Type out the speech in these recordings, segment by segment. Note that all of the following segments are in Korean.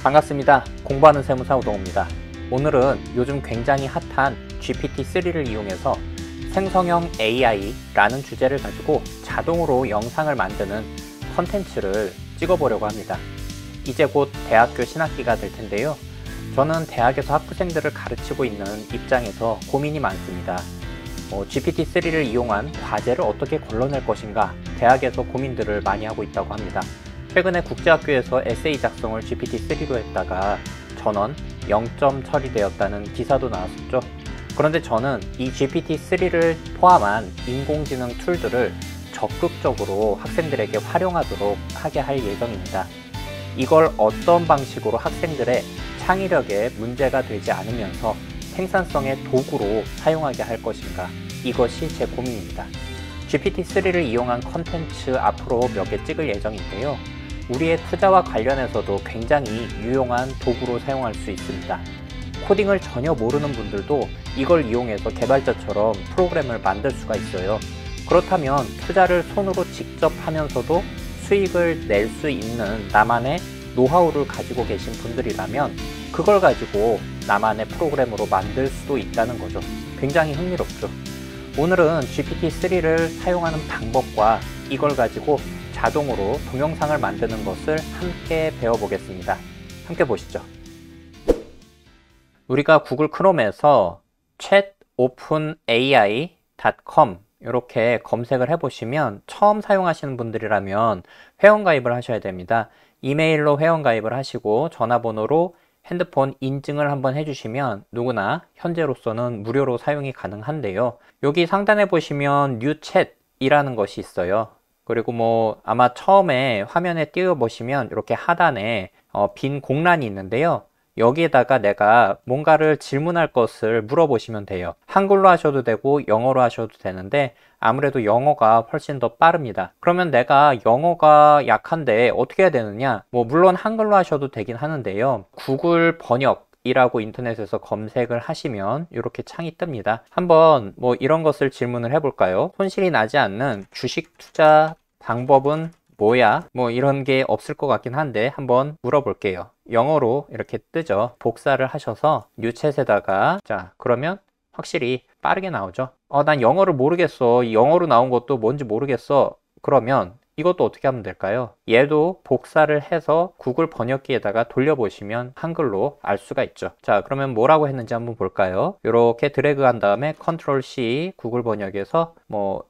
반갑습니다. 공부하는 세무사 우동호입니다. 오늘은 요즘 굉장히 핫한 GPT-3를 이용해서 생성형 AI라는 주제를 가지고 자동으로 영상을 만드는 컨텐츠를 찍어보려고 합니다. 이제 곧 대학교 신학기가 될 텐데요. 저는 대학에서 학부생들을 가르치고 있는 입장에서 고민이 많습니다. GPT-3를 이용한 과제를 어떻게 걸러낼 것인가 대학에서 고민들을 많이 하고 있다고 합니다. 최근에 국제학교에서 에세이 작성을 GPT-3로 했다가 전원 0점 처리되었다는 기사도 나왔었죠. 그런데 저는 이 GPT-3를 포함한 인공지능 툴들을 적극적으로 학생들에게 활용하도록 하게 할 예정입니다. 이걸 어떤 방식으로 학생들의 창의력에 문제가 되지 않으면서 생산성의 도구로 사용하게 할 것인가, 이것이 제 고민입니다. GPT-3를 이용한 컨텐츠 앞으로 몇 개 찍을 예정인데요. 우리의 투자와 관련해서도 굉장히 유용한 도구로 사용할 수 있습니다. 코딩을 전혀 모르는 분들도 이걸 이용해서 개발자처럼 프로그램을 만들 수가 있어요. 그렇다면 투자를 손으로 직접 하면서도 수익을 낼 수 있는 나만의 노하우를 가지고 계신 분들이라면 그걸 가지고 나만의 프로그램으로 만들 수도 있다는 거죠. 굉장히 흥미롭죠. 오늘은 GPT-3를 사용하는 방법과 이걸 가지고 자동으로 동영상을 만드는 것을 함께 배워보겠습니다. 함께 보시죠. 우리가 구글 크롬에서 chatopenai.com 이렇게 검색을 해보시면 처음 사용하시는 분들이라면 회원가입을 하셔야 됩니다. 이메일로 회원가입을 하시고 전화번호로 핸드폰 인증을 한번 해주시면 누구나 현재로서는 무료로 사용이 가능한데요. 여기 상단에 보시면 New Chat이라는 것이 있어요. 그리고 아마 처음에 화면에 띄워보시면 이렇게 하단에 빈 공란이 있는데요. 여기에다가 내가 뭔가를 질문할 것을 물어보시면 돼요. 한글로 하셔도 되고 영어로 하셔도 되는데 아무래도 영어가 훨씬 더 빠릅니다. 그러면 내가 영어가 약한데 어떻게 해야 되느냐? 물론 한글로 하셔도 되긴 하는데요. 구글 번역이라고 인터넷에서 검색을 하시면 이렇게 창이 뜹니다. 한번 이런 것을 질문을 해볼까요? 손실이 나지 않는 주식 투자 방법은 뭐야? 이런 게 없을 것 같긴 한데 한번 물어볼게요. 영어로 이렇게 뜨죠. 복사를 하셔서 뉴챗에다가 자 그러면 확실히 빠르게 나오죠. 난 영어를 모르겠어. 영어로 나온 것도 뭔지 모르겠어. 그러면 이것도 어떻게 하면 될까요? 얘도 복사를 해서 구글 번역기에다가 돌려보시면 한글로 알 수가 있죠. 자, 그러면 뭐라고 했는지 한번 볼까요? 이렇게 드래그 한 다음에 컨트롤 C 구글 번역에서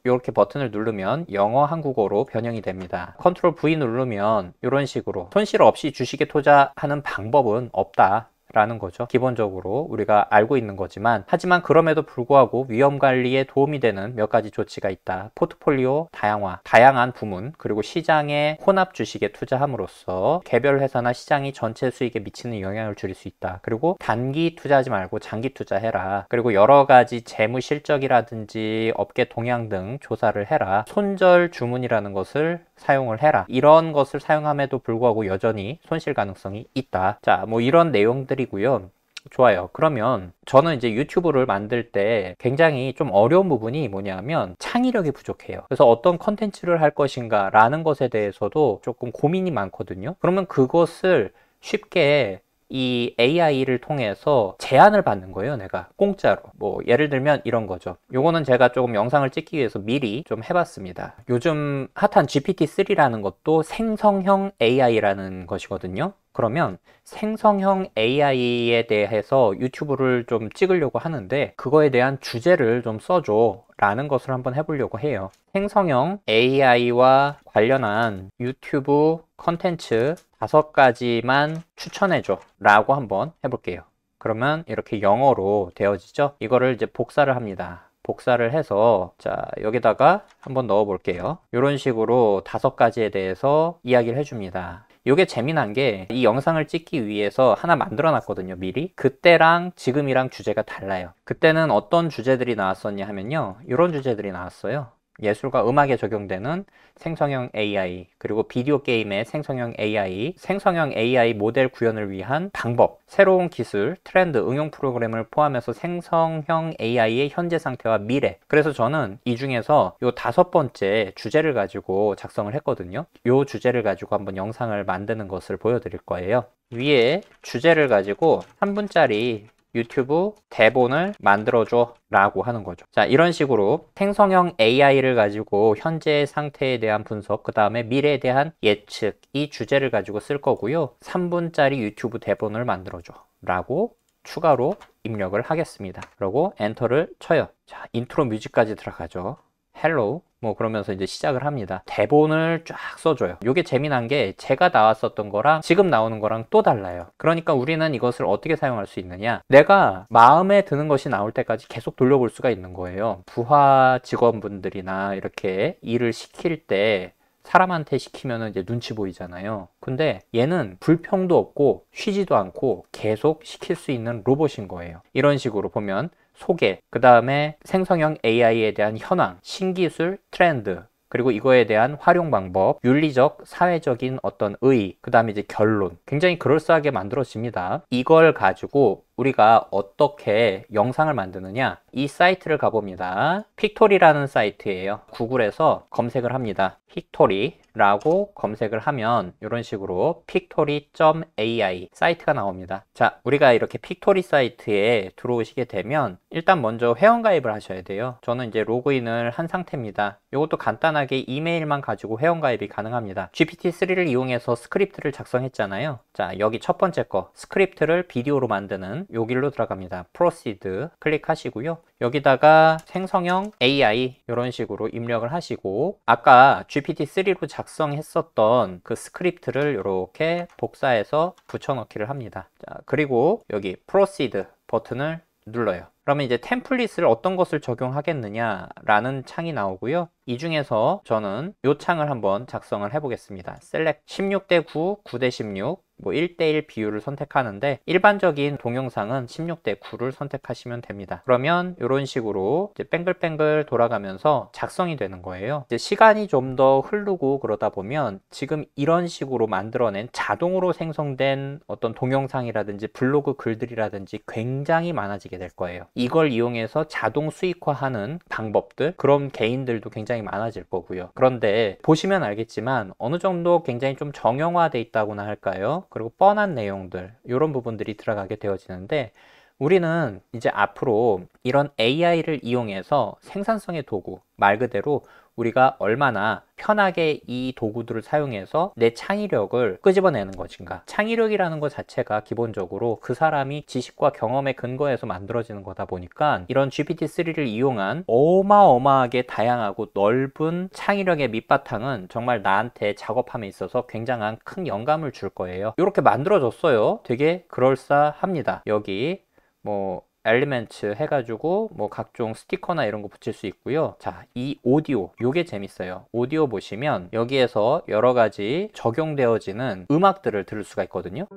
이렇게 버튼을 누르면 영어 한국어로 변형이 됩니다. 컨트롤 V 누르면 이런 식으로 손실 없이 주식에 투자하는 방법은 없다 라는 거죠. 기본적으로 우리가 알고 있는 거지만 하지만 그럼에도 불구하고 위험 관리에 도움이 되는 몇 가지 조치가 있다. 포트폴리오 다양화, 다양한 부문, 그리고 시장의 혼합 주식에 투자함으로써 개별 회사나 시장이 전체 수익에 미치는 영향을 줄일 수 있다. 그리고 단기 투자하지 말고 장기 투자해라. 그리고 여러 가지 재무 실적이라든지 업계 동향 등 조사를 해라. 손절 주문이라는 것을 사용을 해라. 이런 것을 사용함에도 불구하고 여전히 손실 가능성이 있다. 자, 이런 내용들이고요. 좋아요. 그러면 저는 이제 유튜브를 만들 때 굉장히 좀 어려운 부분이 뭐냐면 창의력이 부족해요. 그래서 어떤 컨텐츠를 할 것인가 라는 것에 대해서도 조금 고민이 많거든요. 그러면 그것을 쉽게 이 AI를 통해서 제안을 받는 거예요. 내가 공짜로 예를 들면 이런 거죠. 요거는 제가 조금 영상을 찍기 위해서 미리 좀 해봤습니다. 요즘 핫한 GPT-3라는 것도 생성형 AI라는 것이거든요. 그러면 생성형 AI에 대해서 유튜브를 좀 찍으려고 하는데 그거에 대한 주제를 좀 써줘 라는 것을 한번 해보려고 해요. 생성형 AI와 관련한 유튜브 컨텐츠 5가지만 추천해줘 라고 한번 해볼게요. 그러면 이렇게 영어로 되어지죠. 이거를 이제 복사를 합니다. 복사를 해서 자 여기다가 한번 넣어 볼게요. 이런 식으로 5가지에 대해서 이야기를 해줍니다. 이게 재미난 게 이 영상을 찍기 위해서 하나 만들어 놨거든요. 미리. 그때랑 지금이랑 주제가 달라요. 그때는 어떤 주제들이 나왔었냐 하면요, 이런 주제들이 나왔어요. 예술과 음악에 적용되는 생성형 AI, 그리고 비디오 게임의 생성형 AI, 생성형 AI 모델 구현을 위한 방법, 새로운 기술, 트렌드, 응용 프로그램을 포함해서 생성형 AI의 현재 상태와 미래. 그래서 저는 이 중에서 요 5번째 주제를 가지고 작성을 했거든요. 요 주제를 가지고 한번 영상을 만드는 것을 보여드릴 거예요. 위에 주제를 가지고 3분짜리 유튜브 대본을 만들어줘 라고 하는 거죠. 자, 이런 식으로 생성형 AI를 가지고 현재의 상태에 대한 분석, 그 다음에 미래에 대한 예측, 이 주제를 가지고 쓸 거고요. 3분짜리 유튜브 대본을 만들어줘 라고 추가로 입력을 하겠습니다. 그리고 엔터를 쳐요. 자, 인트로 뮤직까지 들어가죠. 헬로우 뭐 그러면서 이제 시작을 합니다. 대본을 쫙 써줘요. 이게 재미난 게 제가 나왔었던 거랑 지금 나오는 거랑 또 달라요. 그러니까 우리는 이것을 어떻게 사용할 수 있느냐, 내가 마음에 드는 것이 나올 때까지 계속 돌려볼 수가 있는 거예요. 부하 직원분들이나 이렇게 일을 시킬 때 사람한테 시키면 이제 눈치 보이잖아요. 근데 얘는 불평도 없고 쉬지도 않고 계속 시킬 수 있는 로봇인 거예요. 이런 식으로 보면 소개, 그 다음에 생성형 AI에 대한 현황, 신기술, 트렌드, 그리고 이거에 대한 활용 방법, 윤리적, 사회적인 어떤 의, 그 다음에 이제 결론. 굉장히 그럴싸하게 만들어집니다. 이걸 가지고 우리가 어떻게 영상을 만드느냐, 이 사이트를 가봅니다. 픽토리라는 사이트예요. 구글에서 검색을 합니다. 픽토리라고 검색을 하면 이런 식으로 픽토리.ai 사이트가 나옵니다. 자, 우리가 이렇게 픽토리 사이트에 들어오시게 되면 일단 먼저 회원가입을 하셔야 돼요. 저는 이제 로그인을 한 상태입니다. 이것도 간단하게 이메일만 가지고 회원가입이 가능합니다. GPT-3를 이용해서 스크립트를 작성했잖아요. 자, 여기 첫 번째 거, 스크립트를 비디오로 만드는 요 길로 들어갑니다. Proceed 클릭하시고요. 여기다가 생성형 AI 이런 식으로 입력을 하시고, 아까 GPT-3로 작성했었던 그 스크립트를 이렇게 복사해서 붙여넣기를 합니다. 자, 그리고 여기 Proceed 버튼을 눌러요. 그러면 이제 템플릿을 어떤 것을 적용하겠느냐 라는 창이 나오고요. 이 중에서 저는 이 창을 한번 작성을 해 보겠습니다. Select 16:9, 9:16, 뭐 1:1 비율을 선택하는데 일반적인 동영상은 16:9를 선택하시면 됩니다. 그러면 이런 식으로 이제 뱅글뱅글 돌아가면서 작성이 되는 거예요. 이제 시간이 좀 더 흐르고 그러다 보면 지금 이런 식으로 만들어낸 자동으로 생성된 어떤 동영상이라든지 블로그 글들이라든지 굉장히 많아지게 될 거예요. 이걸 이용해서 자동 수익화하는 방법들, 그런 개인들도 굉장히 많아질 거고요. 그런데 보시면 알겠지만 어느 정도 굉장히 좀 정형화돼 있다고나 할까요? 그리고 뻔한 내용들, 이런 부분들이 들어가게 되어지는데, 우리는 이제 앞으로 이런 AI를 이용해서 생산성의 도구, 말 그대로 우리가 얼마나 편하게 이 도구들을 사용해서 내 창의력을 끄집어내는 것인가. 창의력이라는 것 자체가 기본적으로 그 사람이 지식과 경험에 근거해서 만들어지는 거다 보니까 이런 GPT-3를 이용한 어마어마하게 다양하고 넓은 창의력의 밑바탕은 정말 나한테 작업함에 있어서 굉장한 큰 영감을 줄 거예요. 이렇게 만들어졌어요. 되게 그럴싸합니다. 여기 뭐 엘리멘트 해가지고 뭐 각종 스티커나 이런 거 붙일 수 있고요. 자, 이 오디오, 요게 재밌어요. 오디오 보시면 여기에서 여러 가지 적용되어지는 음악들을 들을 수가 있거든요.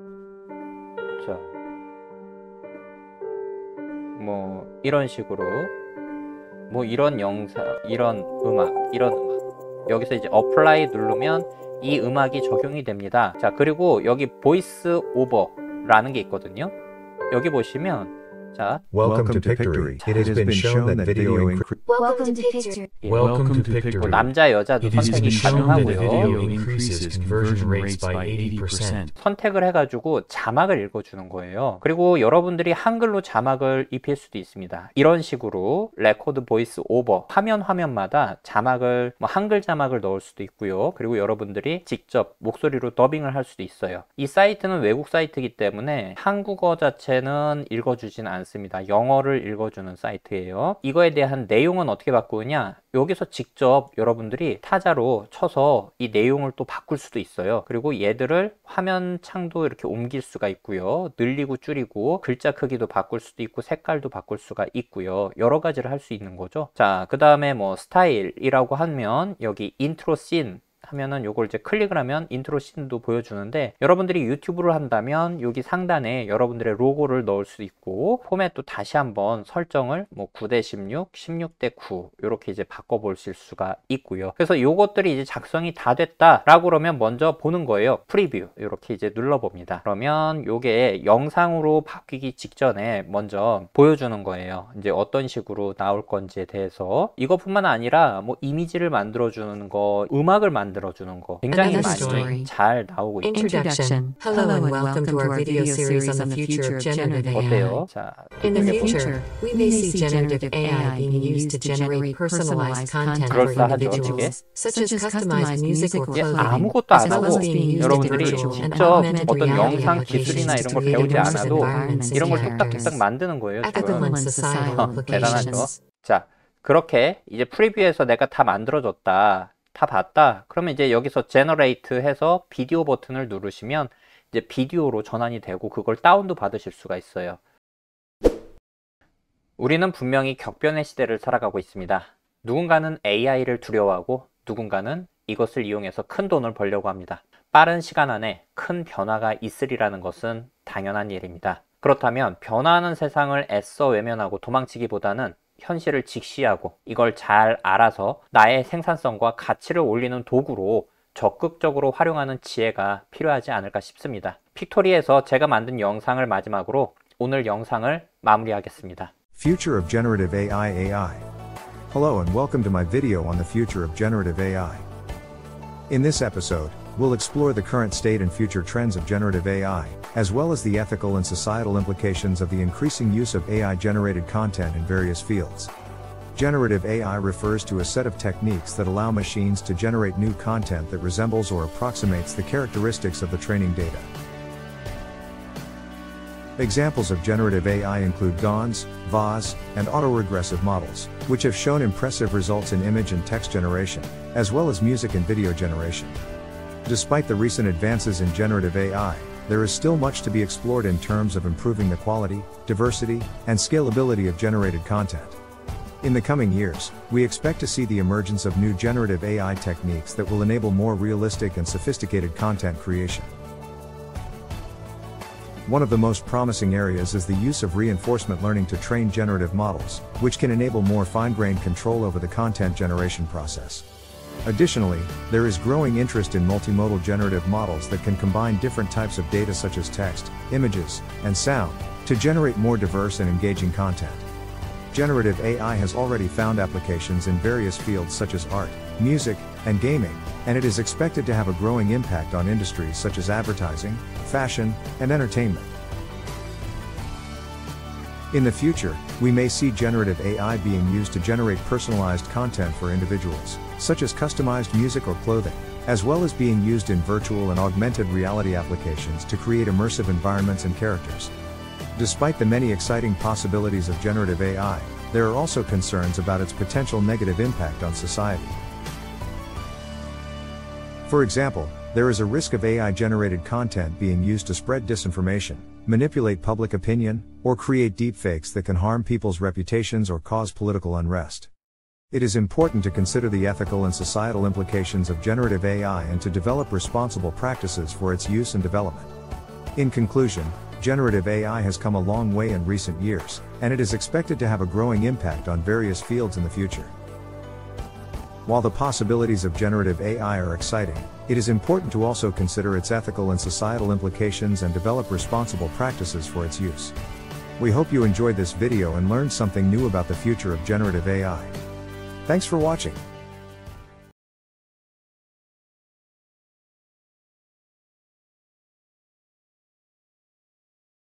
자, 뭐 이런 식으로 뭐 이런 영상, 이런 음악 여기서 이제 어플라이 누르면 이 음악이 적용이 됩니다. 자, 그리고 여기 보이스 오버라는 게 있거든요. 여기 보시면 자, Welcome to Pictory. It has been shown that video Welcome to Picture. Welcome to Pictory. 남자 여자도 It has 선택이 been shown that video 가능하고요. increases conversion rates by 80%. 선택을 해가지고 자막을 읽어주는 거예요. 그리고 여러분들이 한글로 자막을 입힐 수도 있습니다. 이런 식으로 레코드 보이스 오버, 화면마다 자막을 뭐 한글 자막을 넣을 수도 있고요. 그리고 여러분들이 직접 목소리로 더빙을 할 수도 있어요. 이 사이트는 외국 사이트이기 때문에 한국어 자체는 읽어주진 않습니다. 영어를 읽어주는 사이트예요. 이거에 대한 내용은 어떻게 바꾸느냐, 여기서 직접 여러분들이 타자로 쳐서 이 내용을 또 바꿀 수도 있어요. 그리고 얘들을 화면 창도 이렇게 옮길 수가 있고요. 늘리고 줄이고 글자 크기도 바꿀 수도 있고 색깔도 바꿀 수가 있고요. 여러 가지를 할 수 있는 거죠. 자, 그 다음에 뭐 스타일이라고 하면 여기 인트로 씬, 하면은 요걸 이제 클릭을 하면 인트로 씬도 보여주는데, 여러분들이 유튜브를 한다면 여기 상단에 여러분들의 로고를 넣을 수 있고, 포맷도 다시 한번 설정을 뭐 9:16, 16:9 이렇게 이제 바꿔보실 수가 있고요. 그래서 요것들이 이제 작성이 다 됐다라고 그러면 먼저 보는 거예요. 프리뷰 이렇게 이제 눌러봅니다. 그러면 요게 영상으로 바뀌기 직전에 먼저 보여주는 거예요. 이제 어떤 식으로 나올 건지에 대해서. 이것뿐만 아니라 뭐 이미지를 만들어주는 거, 음악을 만들어주는 거 굉장히 Another 많이 story. 잘 나오고 있어요. Introduction. Hello and welcome to our video series on the future of generative AI. 어때요? 자, In the future, we may see generative AI being used to generate personalized content for 그럴싸하죠, individuals, such as customized music or 예, clothing, 아무것도 안 as well 하고 as being used in 여러분들이 virtual and 직접 augmented 어떤 reality 영상 기술이나 applications 이런 to 걸 create 배우지 immersive 않아도 environments and 이런 걸 characters. 뚝딱뚝딱 만드는 거예요, Ethical 지금. and societal 대단하죠. implications. 자, 그렇게 이제 프리뷰에서 내가 다 만들어줬다, 다 봤다. 그러면 이제 여기서 제너레이트 해서 비디오 버튼을 누르시면 이제 비디오로 전환이 되고 그걸 다운도 받으실 수가 있어요. 우리는 분명히 격변의 시대를 살아가고 있습니다. 누군가는 AI를 두려워하고 누군가는 이것을 이용해서 큰 돈을 벌려고 합니다. 빠른 시간 안에 큰 변화가 있으리라는 것은 당연한 일입니다. 그렇다면 변화하는 세상을 애써 외면하고 도망치기보다는 현실을 직시하고 이걸 잘 알아서 나의 생산성과 가치를 올리는 도구로 적극적으로 활용하는 지혜가 필요하지 않을까 싶습니다. 픽토리에서 제가 만든 영상을 마지막으로 오늘 영상을 마무리하겠습니다. Future of Generative AI. Hello and welcome to my video on the future of generative AI. In this episode, we'll explore the current state and future trends of generative AI, as well as the ethical and societal implications of the increasing use of AI-generated content in various fields. Generative AI refers to a set of techniques that allow machines to generate new content that resembles or approximates the characteristics of the training data. Examples of generative AI include GANs, VAs, and autoregressive models, which have shown impressive results in image and text generation, as well as music and video generation. Despite the recent advances in generative AI, there is still much to be explored in terms of improving the quality, diversity, and scalability of generated content. In the coming years, we expect to see the emergence of new generative AI techniques that will enable more realistic and sophisticated content creation. One of the most promising areas is the use of reinforcement learning to train generative models, which can enable more fine-grained control over the content generation process. Additionally, there is growing interest in multimodal generative models that can combine different types of data such as text, images, and sound, to generate more diverse and engaging content. Generative AI has already found applications in various fields such as art, music, and gaming, and it is expected to have a growing impact on industries such as advertising, fashion, and entertainment. In the future, we may see generative AI being used to generate personalized content for individuals, such as customized music or clothing, as well as being used in virtual and augmented reality applications to create immersive environments and characters. Despite the many exciting possibilities of generative AI, there are also concerns about its potential negative impact on society. For example, there is a risk of AI-generated content being used to spread disinformation, manipulate public opinion, or create deepfakes that can harm people's reputations or cause political unrest. It is important to consider the ethical and societal implications of generative AI and to develop responsible practices for its use and development. In conclusion, generative AI has come a long way in recent years, and it is expected to have a growing impact on various fields in the future. While the possibilities of generative AI are exciting, it is important to also consider its ethical and societal implications and develop responsible practices for its use. We hope you enjoyed this video and learned something new about the future of generative AI. Thanks for watching.